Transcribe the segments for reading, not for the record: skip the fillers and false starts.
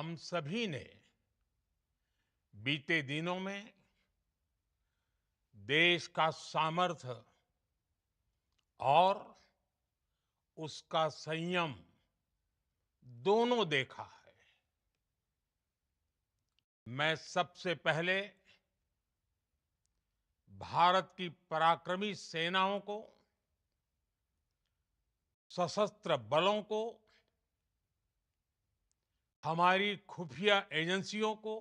हम सभी ने बीते दिनों में देश का सामर्थ्य और उसका संयम दोनों देखा है। मैं सबसे पहले भारत की पराक्रमी सेनाओं को, सशस्त्र बलों को, हमारी खुफिया एजेंसियों को,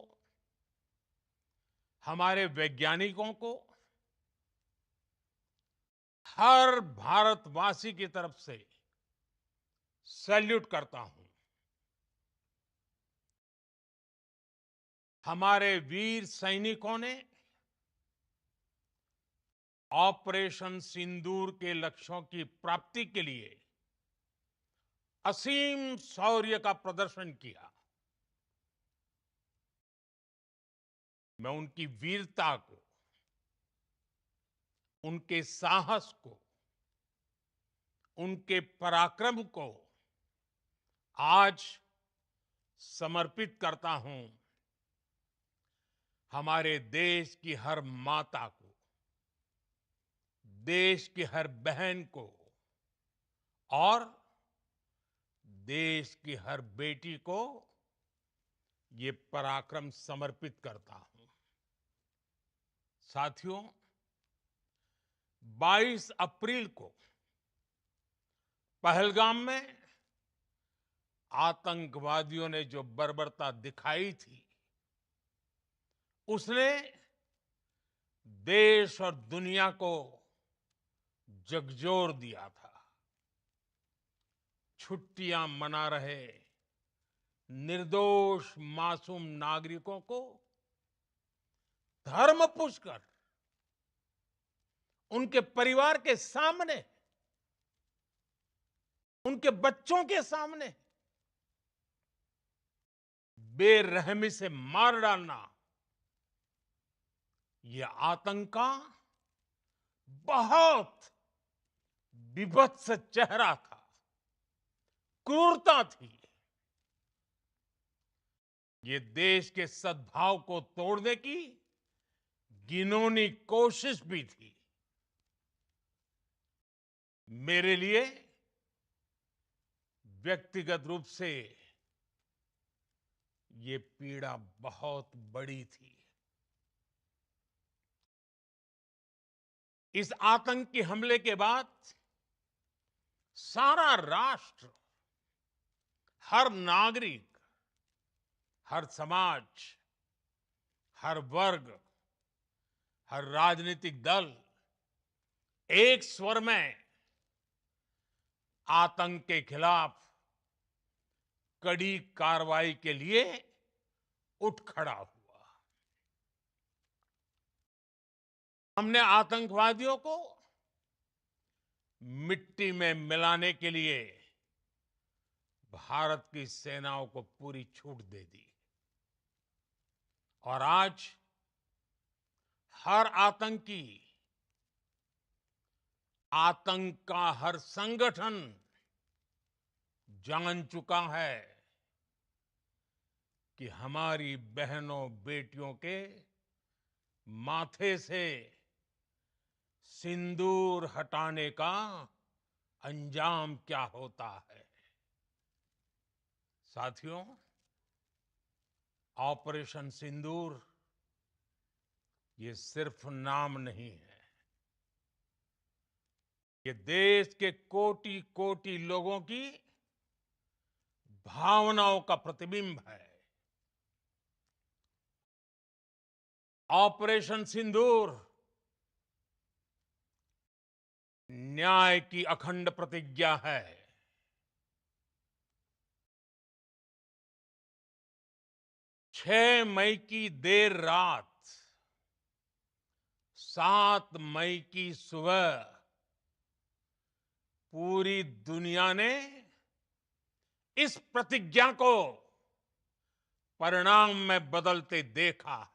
हमारे वैज्ञानिकों को, हर भारतवासी की तरफ से सैल्यूट करता हूं। हमारे वीर सैनिकों ने ऑपरेशन सिंदूर के लक्ष्यों की प्राप्ति के लिए असीम शौर्य का प्रदर्शन किया। मैं उनकी वीरता को, उनके साहस को, उनके पराक्रम को आज समर्पित करता हूं हमारे देश की हर माता को, देश की हर बहन को और देश की हर बेटी को ये पराक्रम समर्पित करता हूं। साथियों, 22 अप्रैल को पहलगाम में आतंकवादियों ने जो बर्बरता दिखाई थी, उसने देश और दुनिया को झकझोर दिया था। छुट्टियां मना रहे निर्दोष मासूम नागरिकों को धर्म पूछकर उनके परिवार के सामने, उनके बच्चों के सामने बेरहमी से मार डालना, यह आतंक का बहुत बीभत्स चेहरा था, क्रूरता थी। ये देश के सद्भाव को तोड़ने की घिनौनी कोशिश भी थी। मेरे लिए व्यक्तिगत रूप से ये पीड़ा बहुत बड़ी थी। इस आतंकी हमले के बाद सारा राष्ट्र, हर नागरिक, हर समाज, हर वर्ग, हर राजनीतिक दल एक स्वर में आतंक के खिलाफ कड़ी कार्रवाई के लिए उठ खड़ा हुआ। हमने आतंकवादियों को मिट्टी में मिलाने के लिए भारत की सेनाओं को पूरी छूट दे दी और आज हर आतंकी, आतंक का हर संगठन जान चुका है कि हमारी बहनों बेटियों के माथे से सिंदूर हटाने का अंजाम क्या होता है। साथियों, ऑपरेशन सिंदूर ये सिर्फ नाम नहीं है, ये देश के कोटि कोटि लोगों की भावनाओं का प्रतिबिंब है। ऑपरेशन सिंदूर न्याय की अखंड प्रतिज्ञा है। 6 मई की देर रात, 7 मई की सुबह पूरी दुनिया ने इस प्रतिज्ञा को परिणाम में बदलते देखा है।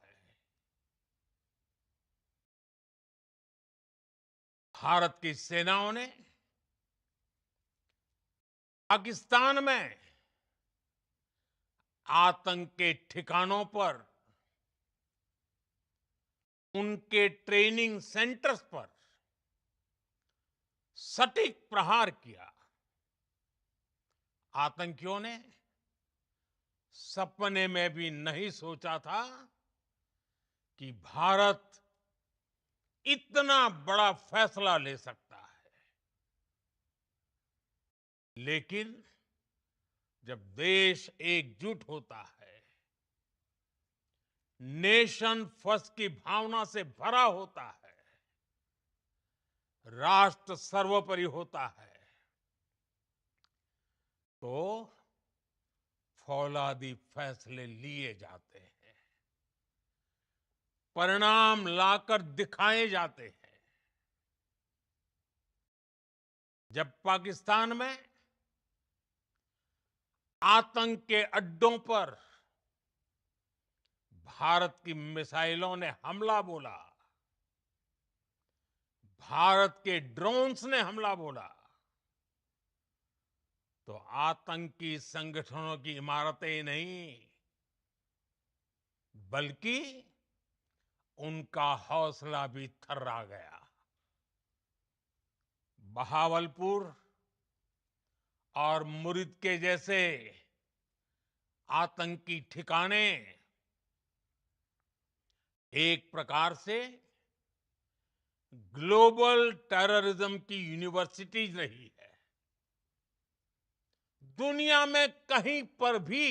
भारत की सेनाओं ने पाकिस्तान में आतंक के ठिकानों पर, उनके ट्रेनिंग सेंटर्स पर सटीक प्रहार किया। आतंकियों ने सपने में भी नहीं सोचा था कि भारत इतना बड़ा फैसला ले सकता है। लेकिन जब देश एकजुट होता है, नेशन फर्स्ट की भावना से भरा होता है, राष्ट्र सर्वोपरि होता है, तो फौलादी फैसले लिए जाते हैं, परिणाम लाकर दिखाए जाते हैं। जब पाकिस्तान में आतंक के अड्डों पर भारत की मिसाइलों ने हमला बोला, भारत के ड्रोन्स ने हमला बोला, तो आतंकी संगठनों की इमारतें नहीं, बल्कि उनका हौसला भी थर्रा गया। बहावलपुर और मुरिद के जैसे आतंकी ठिकाने एक प्रकार से ग्लोबल टेररिज्म की यूनिवर्सिटीज रही है। दुनिया में कहीं पर भी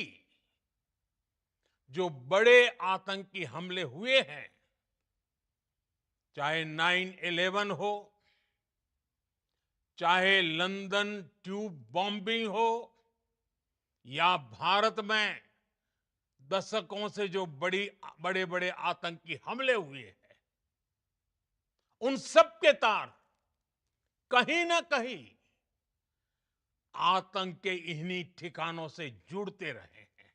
जो बड़े आतंकी हमले हुए हैं, चाहे 9/11 हो, चाहे लंदन ट्यूब बॉम्बिंग हो, या भारत में दशकों से जो बड़े बड़े आतंकी हमले हुए हैं, उन सब के तार कहीं ना कहीं आतंक के इन्हीं ठिकानों से जुड़ते रहे हैं।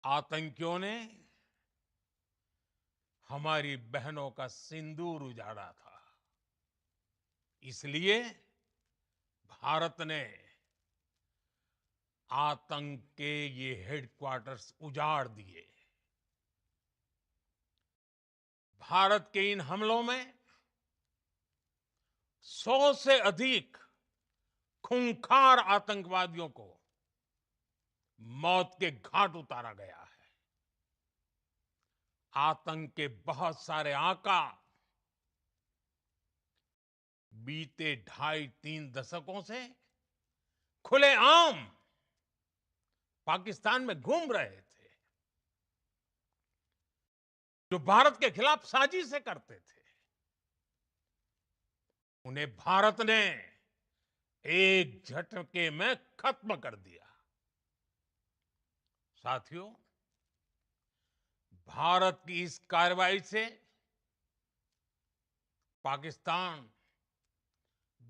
आतंकियों ने हमारी बहनों का सिंदूर उजाड़ा था, इसलिए भारत ने आतंक के ये हेडक्वार्टर्स उजाड़ दिए। भारत के इन हमलों में 100 से अधिक खूंखार आतंकवादियों को मौत के घाट उतारा गया है। आतंक के बहुत सारे आका बीते 2.5-3 दशकों से खुलेआम पाकिस्तान में घूम रहे थे, जो भारत के खिलाफ साजिशें करते थे। उन्हें भारत ने एक झटके में खत्म कर दिया। साथियों, भारत की इस कार्रवाई से पाकिस्तान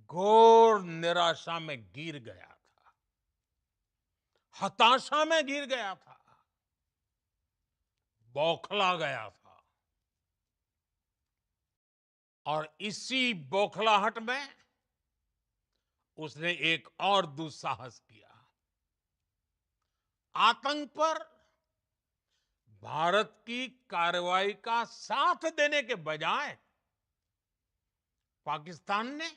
घोर निराशा में गिर गया था, हताशा में गिर गया था, बौखला गया था। और इसी बौखलाहट में उसने एक और दुस्साहस किया। आतंक पर भारत की कार्रवाई का साथ देने के बजाय पाकिस्तान ने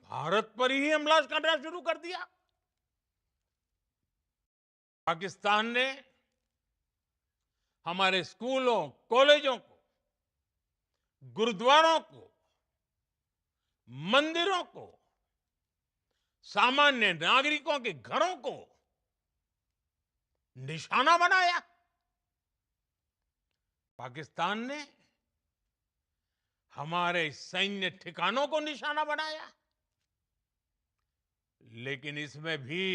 भारत पर ही हमला करना शुरू कर दिया। पाकिस्तान ने हमारे स्कूलों, कॉलेजों को, गुरुद्वारों को, मंदिरों को, सामान्य नागरिकों के घरों को निशाना बनाया। पाकिस्तान ने हमारे सैन्य ठिकानों को निशाना बनाया। लेकिन इसमें भी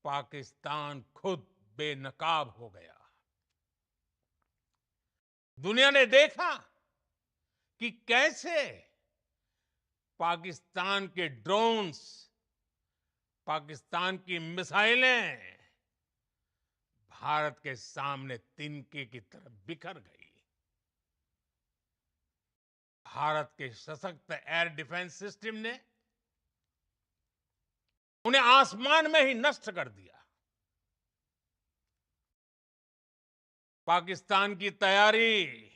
पाकिस्तान खुद बेनकाब हो गया। दुनिया ने देखा कि कैसे पाकिस्तान के ड्रोन्स, पाकिस्तान की मिसाइलें भारत के सामने तिनके की तरह बिखर गई। भारत के सशक्त एयर डिफेंस सिस्टम ने उन्हें आसमान में ही नष्ट कर दिया। पाकिस्तान की तैयारी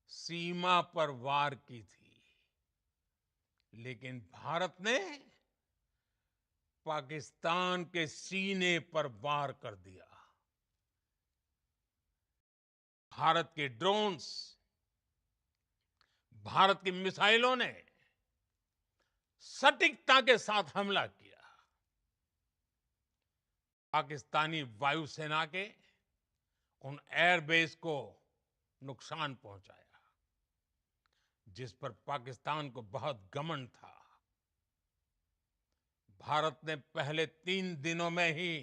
सीमा पर वार की थी, लेकिन भारत ने पाकिस्तान के सीने पर वार कर दिया। भारत के ड्रोन्स, भारत की मिसाइलों ने सटीकता के साथ हमला किया। पाकिस्तानी वायुसेना के उन एयरबेस को नुकसान पहुंचाया, जिस पर पाकिस्तान को बहुत घमंड था। भारत ने पहले 3 दिनों में ही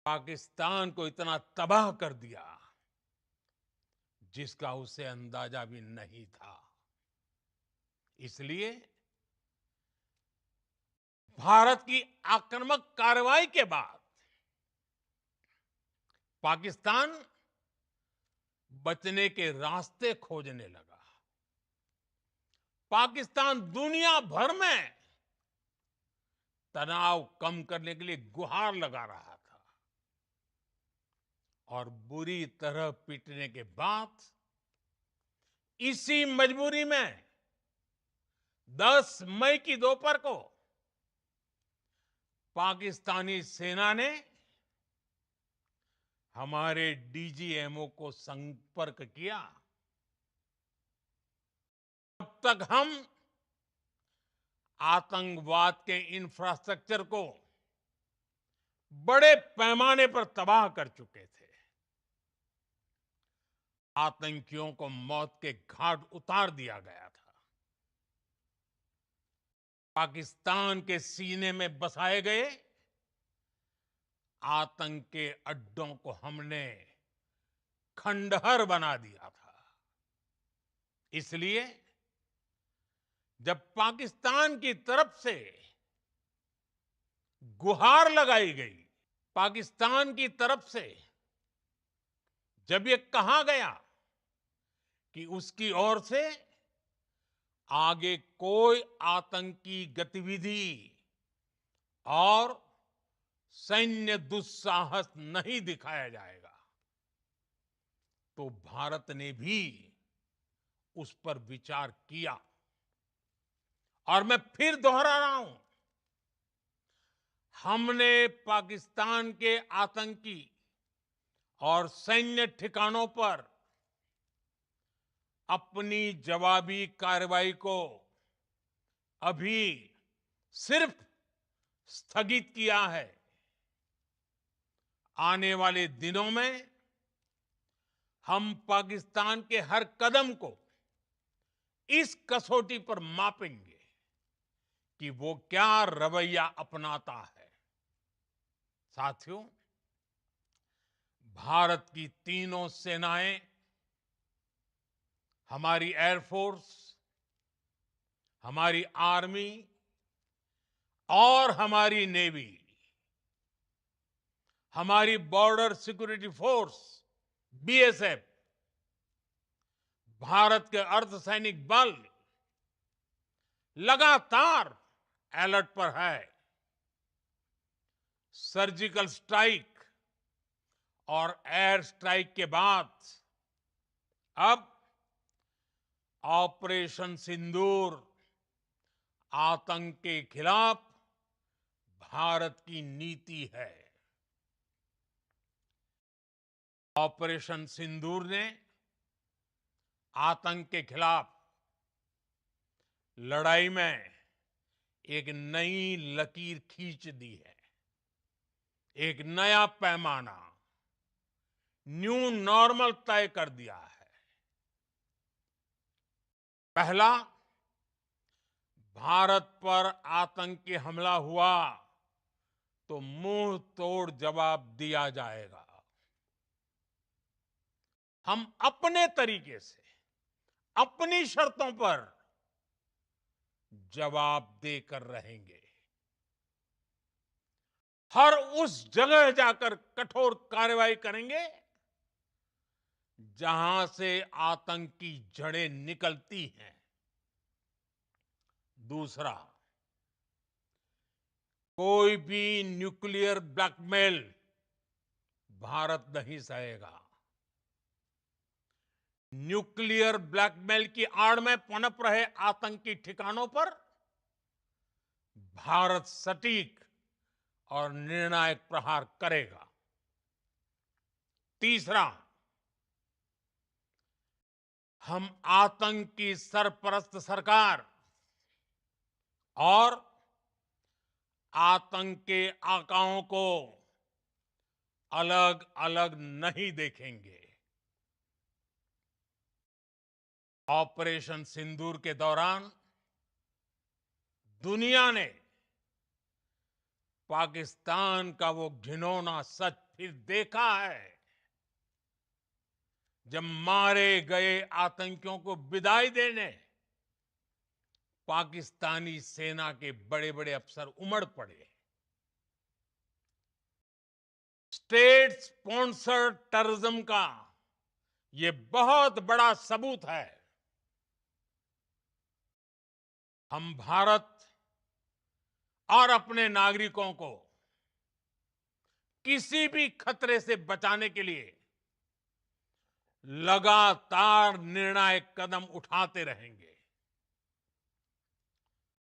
पाकिस्तान को इतना तबाह कर दिया, जिसका उसे अंदाजा भी नहीं था। इसलिए भारत की आक्रामक कार्रवाई के बाद पाकिस्तान बचने के रास्ते खोजने लगा। पाकिस्तान दुनिया भर में तनाव कम करने के लिए गुहार लगा रहा था, और बुरी तरह पीटने के बाद इसी मजबूरी में 10 मई की दोपहर को पाकिस्तानी सेना ने हमारे डीजीएमओ को संपर्क किया। तब तक हम आतंकवाद के इंफ्रास्ट्रक्चर को बड़े पैमाने पर तबाह कर चुके थे। आतंकियों को मौत के घाट उतार दिया गया था। पाकिस्तान के सीने में बसाए गए आतंक के अड्डों को हमने खंडहर बना दिया था। इसलिए जब पाकिस्तान की तरफ से गुहार लगाई गई, पाकिस्तान की तरफ से जब ये कहा गया कि उसकी ओर से आगे कोई आतंकी गतिविधि और सैन्य दुस्साहस नहीं दिखाया जाएगा, तो भारत ने भी उस पर विचार किया। और मैं फिर दोहरा रहा हूं, हमने पाकिस्तान के आतंकी और सैन्य ठिकानों पर अपनी जवाबी कार्रवाई को अभी सिर्फ स्थगित किया है। आने वाले दिनों में हम पाकिस्तान के हर कदम को इस कसौटी पर मापेंगे कि वो क्या रवैया अपनाता है। साथियों, भारत की तीनों सेनाएं, हमारी एयरफोर्स, हमारी आर्मी और हमारी नेवी, हमारी border security force BSF, Bharat के अर्धसैनिक बल लगातार अलर्ट पर है। सर्जिकल स्ट्राइक और एयर स्ट्राइक के बाद अब ऑपरेशन सिंदूर आतंक के खिलाफ भारत की नीति है। ऑपरेशन सिंदूर ने आतंक के खिलाफ लड़ाई में एक नई लकीर खींच दी है। एक नया पैमाना, न्यू नॉर्मल तय कर दिया है। पहला, भारत पर आतंकी हमला हुआ तो मुंह तोड़ जवाब दिया जाएगा। हम अपने तरीके से, अपनी शर्तों पर जवाब देकर रहेंगे। हर उस जगह जाकर कठोर कार्रवाई करेंगे जहां से आतंक की जड़ें निकलती हैं। दूसरा, कोई भी न्यूक्लियर ब्लैकमेल भारत नहीं सहेगा। न्यूक्लियर ब्लैकमेल की आड़ में पनप रहे आतंकी ठिकानों पर भारत सटीक और निर्णायक प्रहार करेगा। तीसरा, हम आतंक की सरपरस्त सरकार और आतंक के आकाओं को अलग अलग नहीं देखेंगे। ऑपरेशन सिंदूर के दौरान दुनिया ने पाकिस्तान का वो घिनौना सच फिर देखा है, जब मारे गए आतंकियों को विदाई देने पाकिस्तानी सेना के बड़े बड़े अफसर उमड़ पड़े। स्टेट स्पॉन्सर्ड टेररिज्म का ये बहुत बड़ा सबूत है। हम भारत और अपने नागरिकों को किसी भी खतरे से बचाने के लिए लगातार निर्णायक कदम उठाते रहेंगे।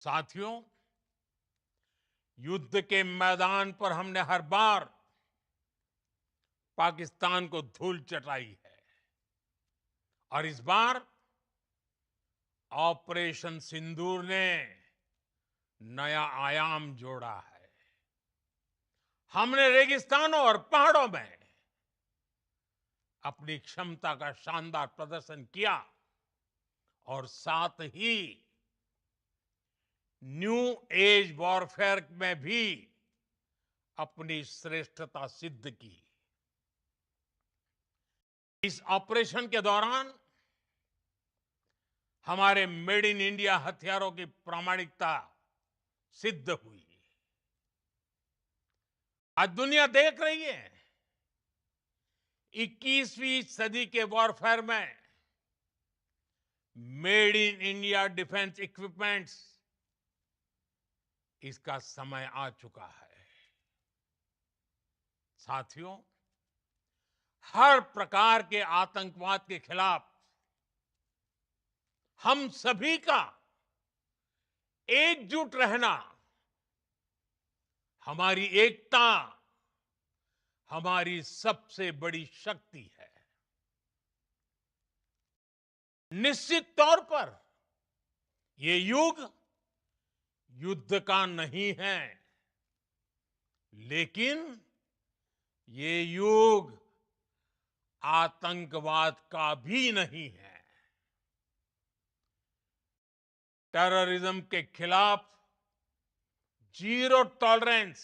साथियों, युद्ध के मैदान पर हमने हर बार पाकिस्तान को धूल चटाई है और इस बार ऑपरेशन सिंदूर ने नया आयाम जोड़ा है। हमने रेगिस्तानों और पहाड़ों में अपनी क्षमता का शानदार प्रदर्शन किया और साथ ही न्यू एज वॉरफेयर में भी अपनी श्रेष्ठता सिद्ध की। इस ऑपरेशन के दौरान हमारे मेड इन इंडिया हथियारों की प्रामाणिकता सिद्ध हुई। आज दुनिया देख रही है 21वीं सदी के वॉरफेयर में made in India defence equipments, इसका समय आ चुका है। साथियों, हर प्रकार के आतंकवाद के खिलाफ हम सभी का एकजुट रहना, हमारी एकता हमारी सबसे बड़ी शक्ति है। निश्चित तौर पर ये युग युद्ध का नहीं है, लेकिन ये युग आतंकवाद का भी नहीं है। टेररिज्म के खिलाफ जीरो टॉलरेंस,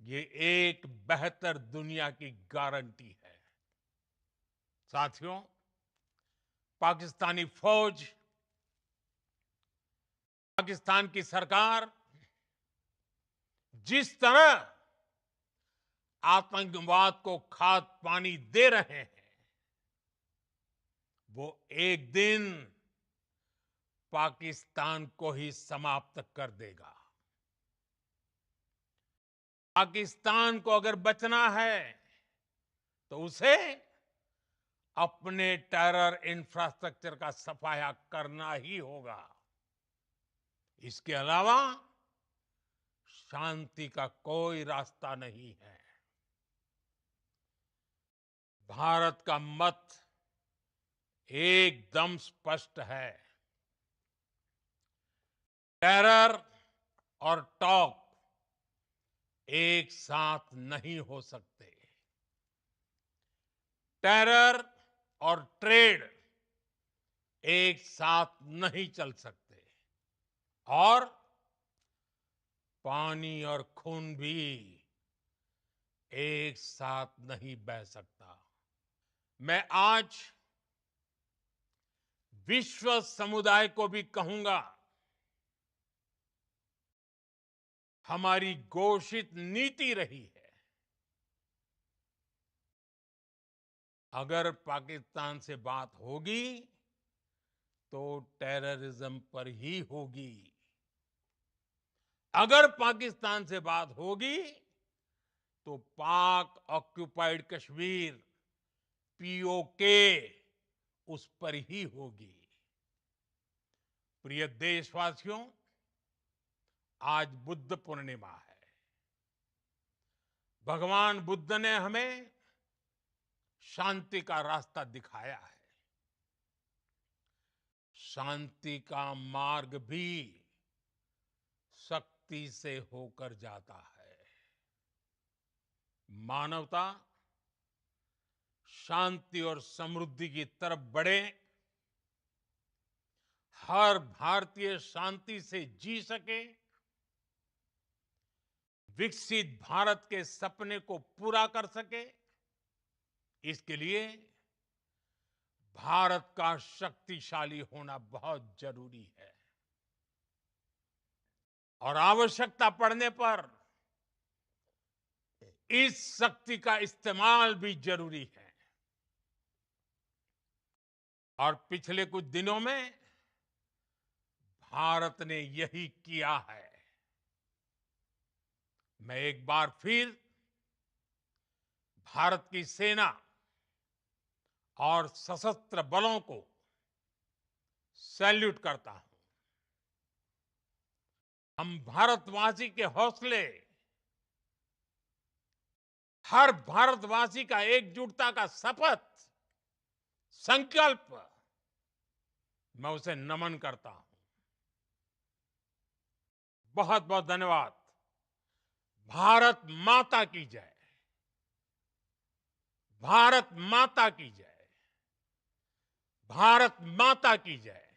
ये एक बेहतर दुनिया की गारंटी है। साथियों, पाकिस्तानी फौज, पाकिस्तान की सरकार जिस तरह आतंकवाद को खाद पानी दे रहे हैं, वो एक दिन पाकिस्तान को ही समाप्त कर देगा। पाकिस्तान को अगर बचना है तो उसे अपने टेरर इंफ्रास्ट्रक्चर का सफाया करना ही होगा। इसके अलावा शांति का कोई रास्ता नहीं है। भारत का मत एकदम स्पष्ट है। टेरर और टॉक एक साथ नहीं हो सकते। टेरर और ट्रेड एक साथ नहीं चल सकते और पानी और खून भी एक साथ नहीं बह सकता। मैं आज विश्व समुदाय को भी कहूंगा, हमारी घोषित नीति रही है, अगर पाकिस्तान से बात होगी तो टेररिज्म पर ही होगी। अगर पाकिस्तान से बात होगी तो पाक ऑक्युपाइड कश्मीर पीओके उस पर ही होगी। प्रिय देशवासियों, आज बुद्ध पूर्णिमा है। भगवान बुद्ध ने हमें शांति का रास्ता दिखाया है। शांति का मार्ग भी शक्ति से होकर जाता है। मानवता शांति और समृद्धि की तरफ बढ़े, हर भारतीय शांति से जी सके, विकसित भारत के सपने को पूरा कर सके, इसके लिए भारत का शक्तिशाली होना बहुत जरूरी है। और आवश्यकता पड़ने पर इस शक्ति का इस्तेमाल भी जरूरी है। और पिछले कुछ दिनों में भारत ने यही किया है। मैं एक बार फिर भारत की सेना और सशस्त्र बलों को सैल्यूट करता हूं। हम भारतवासी के हौसले, हर भारतवासी का एकजुटता का शपथ, संकल्प, मैं उसे नमन करता हूं। बहुत बहुत धन्यवाद। भारत माता की जय। भारत माता की जय। भारत माता की जय।